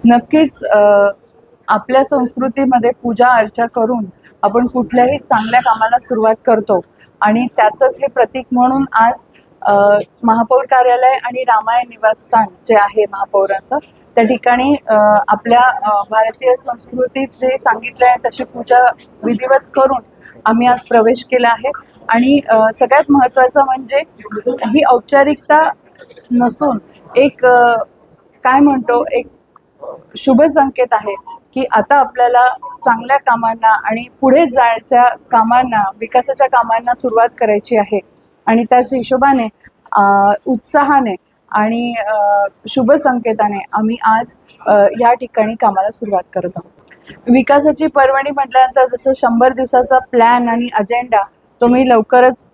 नक्कीच आपल्या संस्कृतीमध्ये पूजा अर्चा करून आपण कुठल्याही चांगल्या कामाला सुरुवात करतो आणि त्याचंच हे प्रतीक म्हणून आज महापौर कार्यालय आणि रामायण निवासस्थान जे आहे महापौरांचं त्या ठिकाणी आपल्या भारतीय संस्कृतीत जे सांगितलं आहे तशी पूजा विधिवत करून आम्ही आज प्रवेश केला आहे आणि सगळ्यात महत्त्वाचं म्हणजे ही औपचारिकता नसून एक काय म्हणतो एक शुभ संकेत आहे की आता आपल्याला चांगल्या कामांना आणि पुढे जायच्या कामांना विकासाच्या कामांना सुरुवात करायची आहे आणि त्याच हिशोबाने उत्साहाने आणि शुभ संकेताने आम्ही आज या ठिकाणी कामाला सुरुवात करत आहोत। विकासाची पर्वणी म्हटल्यानंतर जसं 100 दिवसाचा प्लॅन आणि अजेंडा तो मी लवकरच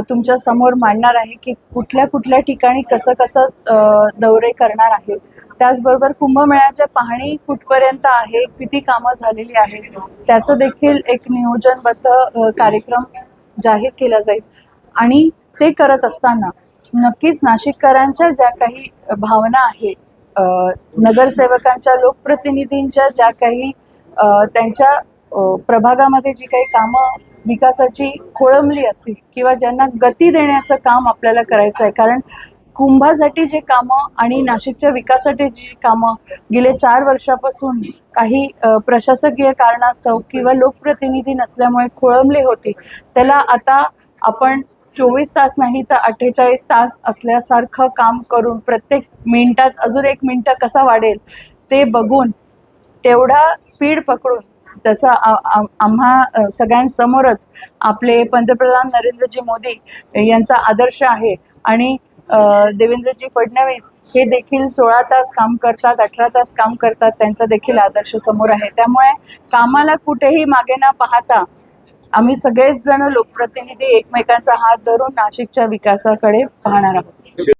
तुमच्या समोर मांडणार आहे की कुठल्या कुठल्या ठिकाणी कसं कसं दौरे करणार आहे। त्याचबरोबर कुंभमेळ्याच्या पाहणी कुठपर्यंत आहे, किती कामं झालेली आहेत त्याचं देखील एक नियोजनबद्ध कार्यक्रम जाहीर केला जाईल आणि ते करत असताना नक्कीच नाशिककरांच्या ज्या काही भावना आहेत, नगरसेवकांच्या लोकप्रतिनिधींच्या ज्या काही त्यांच्या प्रभागामध्ये जी काही कामं विकासाची खोळंबली असतील किंवा ज्यांना गती देण्याचं काम आपल्याला करायचं आहे, कारण कुंभासाठी जे कामं आणि नाशिकच्या विकासासाठी जी कामं गेले 4 वर्षापासून काही प्रशासकीय कारणास्तव किंवा लोकप्रतिनिधी नसल्यामुळे खोळंबली होती, त्याला आता आपण 24 तास नाही तर 48 तास असल्यासारखं काम करून प्रत्येक मिनिटात अजून 1 मिनिट कसा वाढेल ते बघून तेवढा स्पीड पकडून तसं आम्हा सगळ्यांसमोरच आपले पंतप्रधान नरेंद्रजी मोदी यांचा आदर्श आहे आणि देवेंद्रजी फडणवीस हे देखील 16 तास काम करतात, 18 तास काम करतात, त्यांचा देखील आदर्श समोर आहे। त्यामुळे कामाला कुठेही मागे न पाहता आम्ही सगळेच जण लोकप्रतिनिधी एकमेकांचा हात धरून नाशिकच्या विकासाकडे पाहणार आहोत।